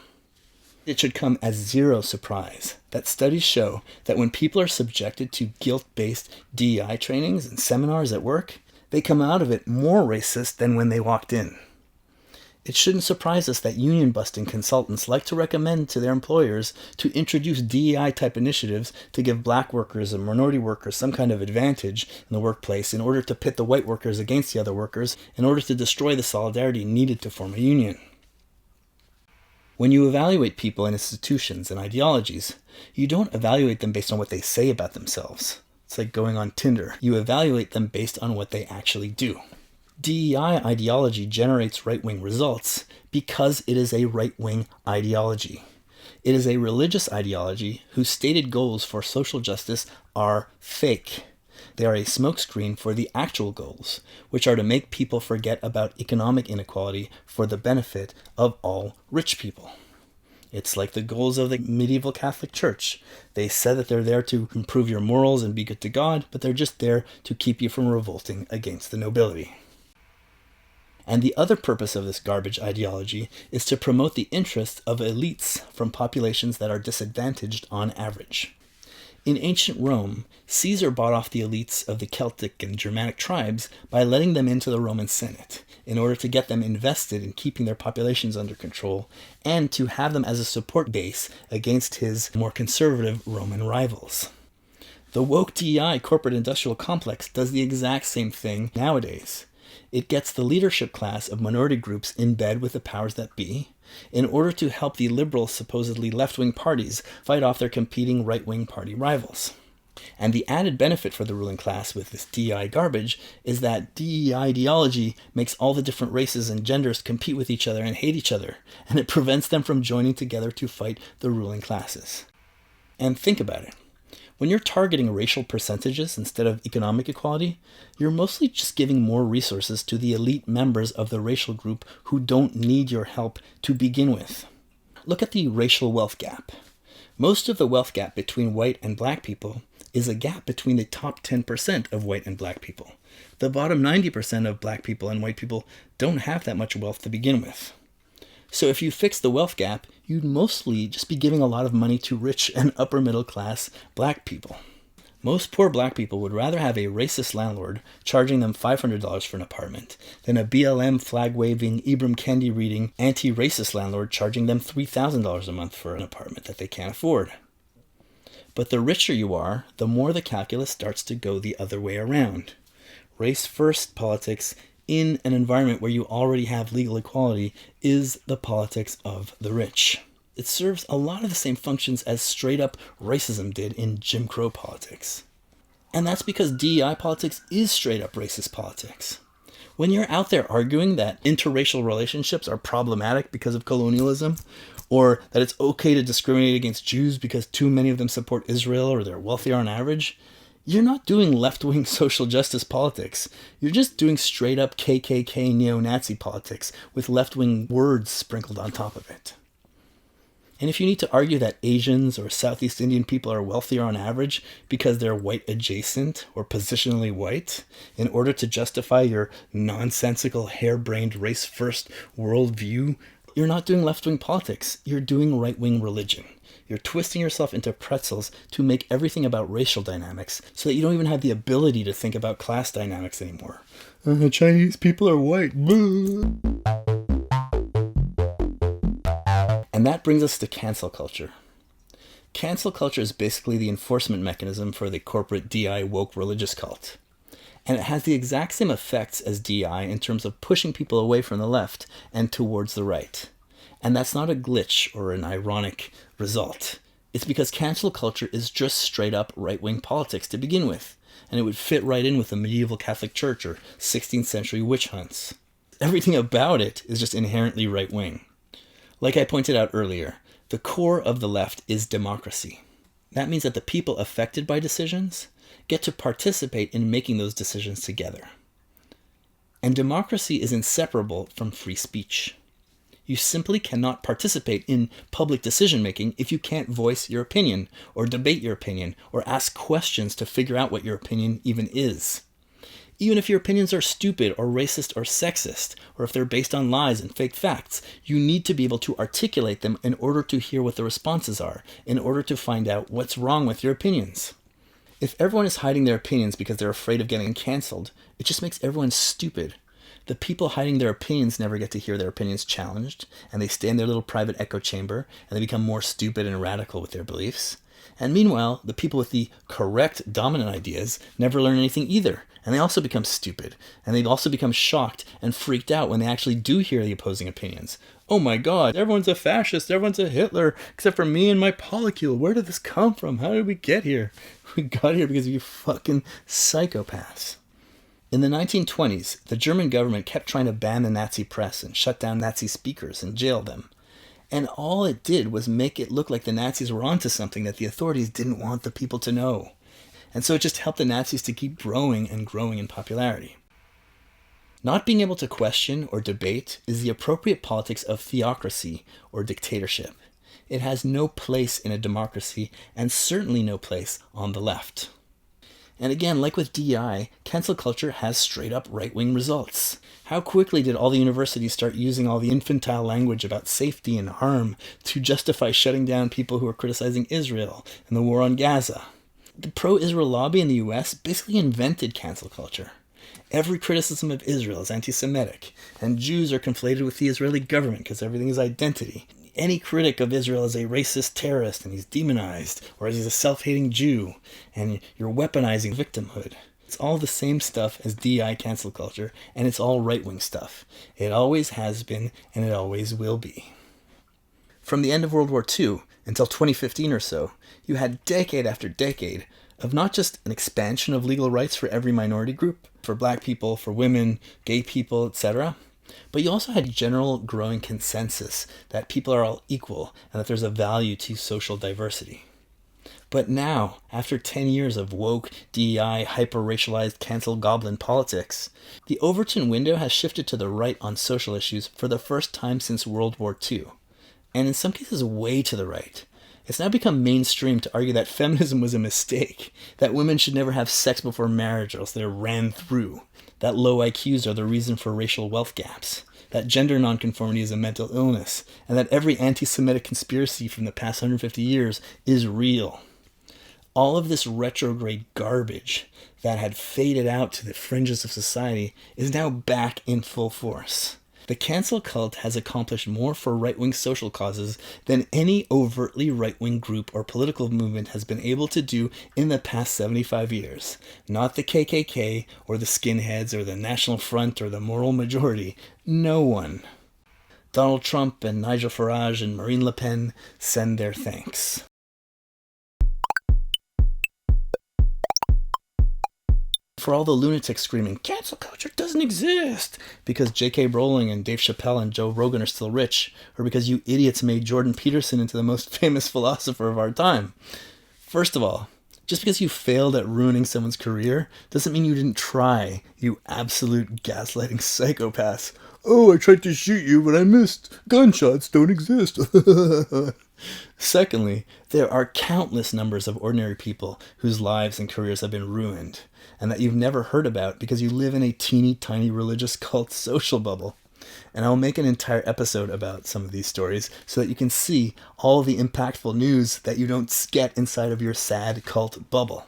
It should come as zero surprise that studies show that when people are subjected to guilt-based DEI trainings and seminars at work, they come out of it more racist than when they walked in. It shouldn't surprise us that union-busting consultants like to recommend to their employers to introduce DEI-type initiatives to give black workers and minority workers some kind of advantage in the workplace in order to pit the white workers against the other workers in order to destroy the solidarity needed to form a union. When you evaluate people and institutions and ideologies, you don't evaluate them based on what they say about themselves. It's like going on Tinder. You evaluate them based on what they actually do. DEI ideology generates right-wing results because it is a right-wing ideology. It is a religious ideology whose stated goals for social justice are fake. They are a smokescreen for the actual goals, which are to make people forget about economic inequality for the benefit of all rich people. It's like the goals of the medieval Catholic Church. They said that they're there to improve your morals and be good to God, but they're just there to keep you from revolting against the nobility. And the other purpose of this garbage ideology is to promote the interests of elites from populations that are disadvantaged on average. In ancient Rome, Caesar bought off the elites of the Celtic and Germanic tribes by letting them into the Roman Senate in order to get them invested in keeping their populations under control and to have them as a support base against his more conservative Roman rivals. The woke DEI corporate industrial complex does the exact same thing nowadays. It gets the leadership class of minority groups in bed with the powers that be in order to help the liberal, supposedly left-wing parties fight off their competing right-wing party rivals. And the added benefit for the ruling class with this DEI garbage is that DEI ideology makes all the different races and genders compete with each other and hate each other, and it prevents them from joining together to fight the ruling classes. And think about it. When you're targeting racial percentages instead of economic equality, you're mostly just giving more resources to the elite members of the racial group who don't need your help to begin with. Look at the racial wealth gap. Most of the wealth gap between white and black people is a gap between the top 10% of white and black people. The bottom 90% of black people and white people don't have that much wealth to begin with. So if you fix the wealth gap, you'd mostly just be giving a lot of money to rich and upper middle class black people. Most poor black people would rather have a racist landlord charging them $500 for an apartment than a BLM flag-waving, Ibram Kendi reading, anti-racist landlord charging them $3,000 a month for an apartment that they can't afford. But the richer you are, the more the calculus starts to go the other way around. Race-first politics in an environment where you already have legal equality is the politics of the rich. It serves a lot of the same functions as straight-up racism did in Jim Crow politics. And that's because DEI politics is straight-up racist politics. When you're out there arguing that interracial relationships are problematic because of colonialism, or that it's okay to discriminate against Jews because too many of them support Israel or they're wealthier on average, you're not doing left-wing social justice politics. You're just doing straight-up KKK neo-Nazi politics with left-wing words sprinkled on top of it. And if you need to argue that Asians or Southeast Indian people are wealthier on average because they're white adjacent or positionally white in order to justify your nonsensical, harebrained, race-first worldview, you're not doing left-wing politics. You're doing right-wing religion. You're twisting yourself into pretzels to make everything about racial dynamics so that you don't even have the ability to think about class dynamics anymore. Chinese people are white. And that brings us to cancel culture. Cancel culture is basically the enforcement mechanism for the corporate DI woke religious cult. And it has the exact same effects as DI in terms of pushing people away from the left and towards the right. And that's not a glitch or an ironic result. It's because cancel culture is just straight up right-wing politics to begin with. And it would fit right in with the medieval Catholic Church or 16th century witch hunts. Everything about it is just inherently right-wing. Like I pointed out earlier, the core of the left is democracy. That means that the people affected by decisions get to participate in making those decisions together. And democracy is inseparable from free speech. You simply cannot participate in public decision-making if you can't voice your opinion, or debate your opinion, or ask questions to figure out what your opinion even is. Even if your opinions are stupid or racist or sexist, or if they're based on lies and fake facts, you need to be able to articulate them in order to hear what the responses are, in order to find out what's wrong with your opinions. If everyone is hiding their opinions because they're afraid of getting canceled, it just makes everyone stupid. The people hiding their opinions never get to hear their opinions challenged, and they stay in their little private echo chamber, and they become more stupid and radical with their beliefs. And meanwhile, the people with the correct dominant ideas never learn anything either, and they also become stupid, and they also become shocked and freaked out when they actually do hear the opposing opinions. Oh my god, everyone's a fascist, everyone's a Hitler, except for me and my polycule. Where did this come from? How did we get here? We got here because of you fucking psychopaths. In the 1920s, the German government kept trying to ban the Nazi press and shut down Nazi speakers and jail them. And all it did was make it look like the Nazis were onto something that the authorities didn't want the people to know. And so it just helped the Nazis to keep growing and growing in popularity. Not being able to question or debate is the appropriate politics of theocracy or dictatorship. It has no place in a democracy and certainly no place on the left. And again, like with D.E.I, cancel culture has straight up right-wing results. How quickly did all the universities start using all the infantile language about safety and harm to justify shutting down people who are criticizing Israel and the war on Gaza? The pro-Israel lobby in the US basically invented cancel culture. Every criticism of Israel is anti-Semitic, and Jews are conflated with the Israeli government because everything is identity. Any critic of Israel is a racist terrorist and he's demonized, or he's a self-hating Jew, and you're weaponizing victimhood. It's all the same stuff as D.I. cancel culture, and it's all right-wing stuff. It always has been, and it always will be. From the end of World War II until 2015 or so, you had decade after decade of not just an expansion of legal rights for every minority group, for black people, for women, gay people, etc., but you also had general growing consensus that people are all equal and that there's a value to social diversity. But now, after 10 years of woke, D.E.I, hyper-racialized cancel goblin politics, the Overton window has shifted to the right on social issues for the first time since World War II, and in some cases way to the right. It's now become mainstream to argue that feminism was a mistake, that women should never have sex before marriage or else they're ran through, that low IQs are the reason for racial wealth gaps, that gender nonconformity is a mental illness, and that every anti-Semitic conspiracy from the past 150 years is real. All of this retrograde garbage that had faded out to the fringes of society is now back in full force. The cancel cult has accomplished more for right-wing social causes than any overtly right-wing group or political movement has been able to do in the past 75 years. Not the KKK or the skinheads or the National Front or the moral majority. No one. Donald Trump and Nigel Farage and Marine Le Pen send their thanks. For all the lunatics screaming, cancel culture doesn't exist, because J.K. Rowling and Dave Chappelle and Joe Rogan are still rich, or because you idiots made Jordan Peterson into the most famous philosopher of our time. First of all, just because you failed at ruining someone's career doesn't mean you didn't try, you absolute gaslighting psychopaths. Oh, I tried to shoot you, but I missed. Gunshots don't exist. Secondly, there are countless numbers of ordinary people whose lives and careers have been ruined, and that you've never heard about because you live in a teeny tiny religious cult social bubble. And I'll make an entire episode about some of these stories so that you can see all the impactful news that you don't get inside of your sad cult bubble.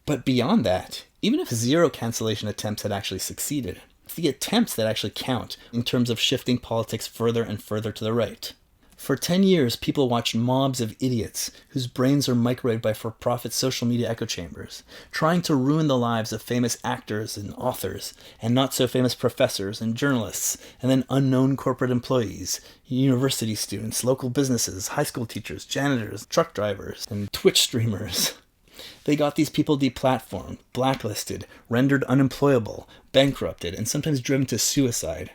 But beyond that, even if 0 cancellation attempts had actually succeeded, it's the attempts that actually count in terms of shifting politics further and further to the right. For 10 years, people watched mobs of idiots whose brains are microwaved by for-profit social media echo chambers, trying to ruin the lives of famous actors and authors, and not-so-famous professors and journalists, and then unknown corporate employees, university students, local businesses, high school teachers, janitors, truck drivers, and Twitch streamers. They got these people deplatformed, blacklisted, rendered unemployable, bankrupted, and sometimes driven to suicide.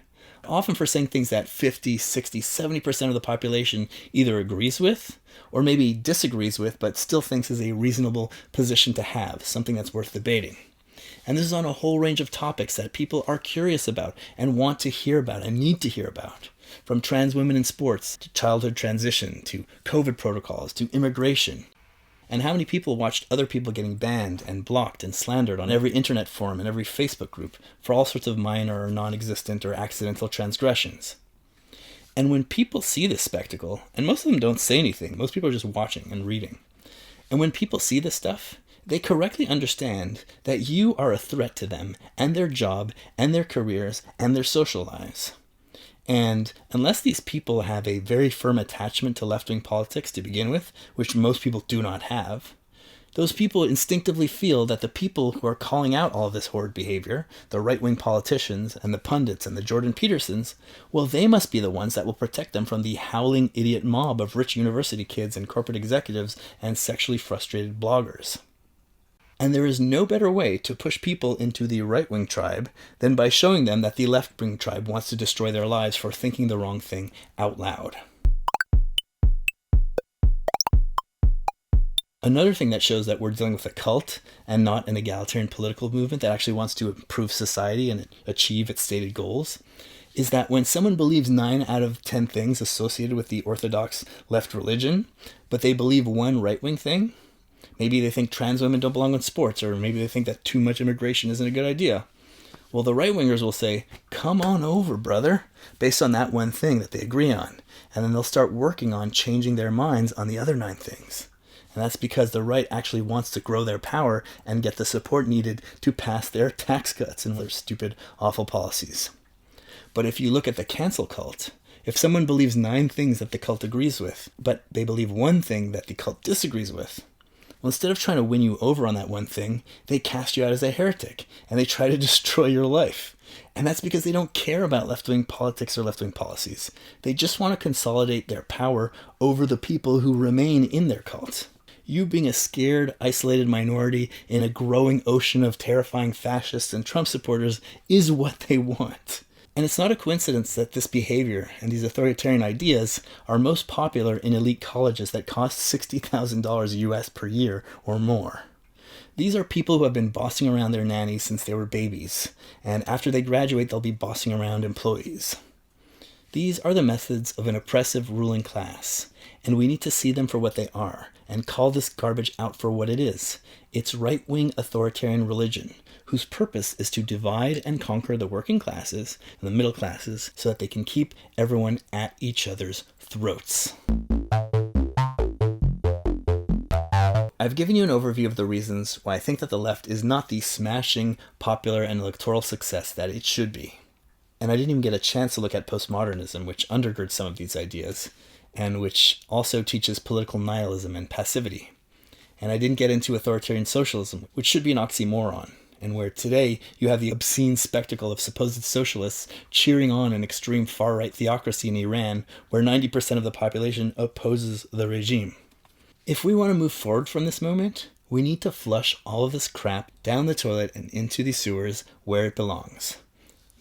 Often for saying things that 50, 60, 70% of the population either agrees with or maybe disagrees with but still thinks is a reasonable position to have, something that's worth debating. And this is on a whole range of topics that people are curious about and want to hear about and need to hear about. From trans women in sports, to childhood transition, to COVID protocols, to immigration. And how many people watched other people getting banned and blocked and slandered on every internet forum and every Facebook group for all sorts of minor or non-existent or accidental transgressions. And when people see this spectacle, and most of them don't say anything, most people are just watching and reading. And when people see this stuff, They correctly understand that you are a threat to them and their job and their careers and their social lives. And unless these people have a very firm attachment to left-wing politics to begin with, which most people do not have, those people instinctively feel that the people who are calling out all of this horrid behavior, the right-wing politicians and the pundits and the Jordan Petersons, well, they must be the ones that will protect them from the howling idiot mob of rich university kids and corporate executives and sexually frustrated bloggers. And there is no better way to push people into the right-wing tribe than by showing them that the left-wing tribe wants to destroy their lives for thinking the wrong thing out loud. Another thing that shows that we're dealing with a cult and not an egalitarian political movement that actually wants to improve society and achieve its stated goals is that when someone believes 9 out of 10 things associated with the orthodox left religion, but they believe one right-wing thing, maybe they think trans women don't belong in sports, or maybe they think that too much immigration isn't a good idea. Well, the right-wingers will say, come on over, brother, based on that one thing that they agree on. And then they'll start working on changing their minds on the other 9 things. And that's because the right actually wants to grow their power and get the support needed to pass their tax cuts and their stupid, awful policies. But if you look at the cancel cult, if someone believes 9 things that the cult agrees with, but they believe one thing that the cult disagrees with, well, instead of trying to win you over on that one thing, they cast you out as a heretic, and they try to destroy your life. And that's because they don't care about left-wing politics or left-wing policies. They just want to consolidate their power over the people who remain in their cult. You being a scared, isolated minority in a growing ocean of terrifying fascists and Trump supporters is what they want. And it's not a coincidence that this behavior and these authoritarian ideas are most popular in elite colleges that cost $60,000 US per year or more. These are people who have been bossing around their nannies since they were babies, and after they graduate, they'll be bossing around employees. These are the methods of an oppressive ruling class, and we need to see them for what they are, and call this garbage out for what it is. It's right-wing authoritarian religion, whose purpose is to divide and conquer the working classes and the middle classes so that they can keep everyone at each other's throats. I've given you an overview of the reasons why I think that the left is not the smashing, popular, and electoral success that it should be. And I didn't even get a chance to look at postmodernism, which undergirds some of these ideas, and which also teaches political nihilism and passivity. And I didn't get into authoritarian socialism, which should be an oxymoron, and where today you have the obscene spectacle of supposed socialists cheering on an extreme far-right theocracy in Iran, where 90% of the population opposes the regime. If we want to move forward from this moment, we need to flush all of this crap down the toilet and into the sewers where it belongs.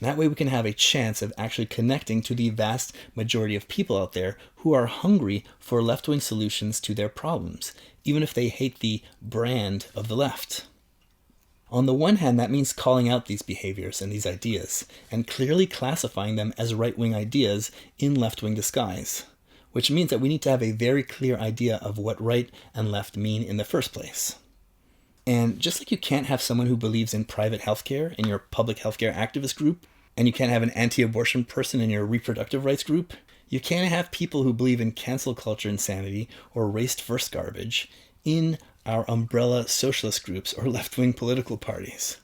That way we can have a chance of actually connecting to the vast majority of people out there who are hungry for left-wing solutions to their problems, even if they hate the brand of the left. On the one hand, that means calling out these behaviors and these ideas, and clearly classifying them as right-wing ideas in left-wing disguise, which means that we need to have a very clear idea of what right and left mean in the first place. And just like you can't have someone who believes in private healthcare in your public healthcare activist group, and you can't have an anti-abortion person in your reproductive rights group, you can't have people who believe in cancel culture insanity or race-first garbage in our umbrella socialist groups or left-wing political parties.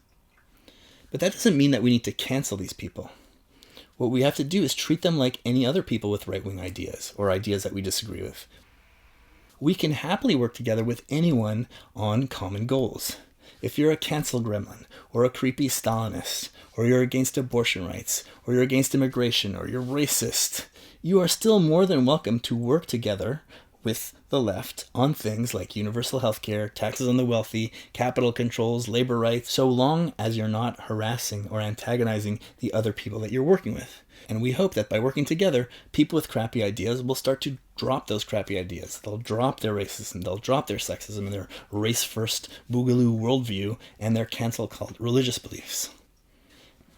But that doesn't mean that we need to cancel these people. What we have to do is treat them like any other people with right-wing ideas or ideas that we disagree with. We can happily work together with anyone on common goals. If you're a cancel gremlin, or a creepy Stalinist, or you're against abortion rights, or you're against immigration, or you're racist, you are still more than welcome to work together with the left on things like universal healthcare, taxes on the wealthy, capital controls, labor rights, so long as you're not harassing or antagonizing the other people that you're working with. And we hope that by working together, people with crappy ideas will start to drop those crappy ideas. They'll drop their racism, they'll drop their sexism and their race-first boogaloo worldview and their cancel cult religious beliefs.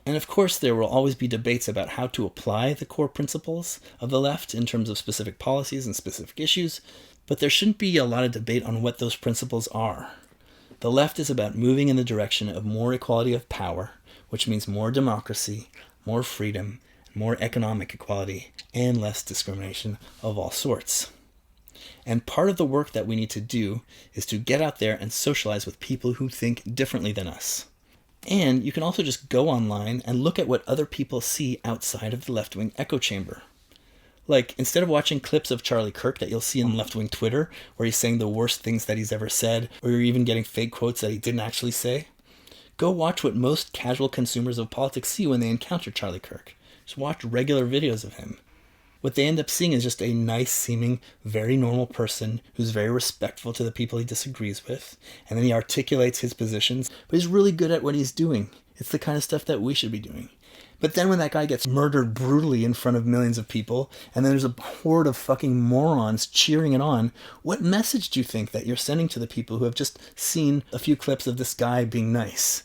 And of course, there will always be debates about how to apply the core principles of the left in terms of specific policies and specific issues, but there shouldn't be a lot of debate on what those principles are. The left is about moving in the direction of more equality of power, which means more democracy, more freedom, more economic equality, and less discrimination of all sorts. And part of the work that we need to do is to get out there and socialize with people who think differently than us. And you can also just go online and look at what other people see outside of the left-wing echo chamber. Like, instead of watching clips of Charlie Kirk that you'll see on left-wing Twitter, where he's saying the worst things that he's ever said, or you're even getting fake quotes that he didn't actually say, go watch what most casual consumers of politics see when they encounter Charlie Kirk. Just watch regular videos of him. What they end up seeing is just a nice-seeming, very normal person who's very respectful to the people he disagrees with, and then he articulates his positions, but he's really good at what he's doing. It's the kind of stuff that we should be doing. But then when that guy gets murdered brutally in front of millions of people, and then there's a horde of fucking morons cheering it on, what message do you think that you're sending to the people who have just seen a few clips of this guy being nice?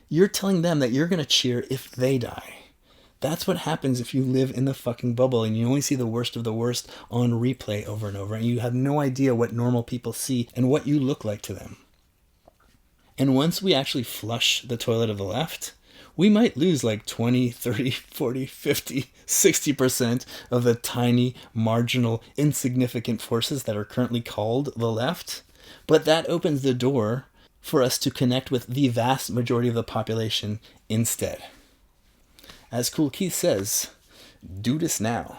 You're telling them that you're going to cheer if they die. That's what happens if you live in the fucking bubble and you only see the worst of the worst on replay over and over, and you have no idea what normal people see and what you look like to them. And once we actually flush the toilet of the left, we might lose like 20, 30, 40, 50, 60% of the tiny, marginal, insignificant forces that are currently called the left. But that opens the door for us to connect with the vast majority of the population instead. As Cool Keith says, do this now.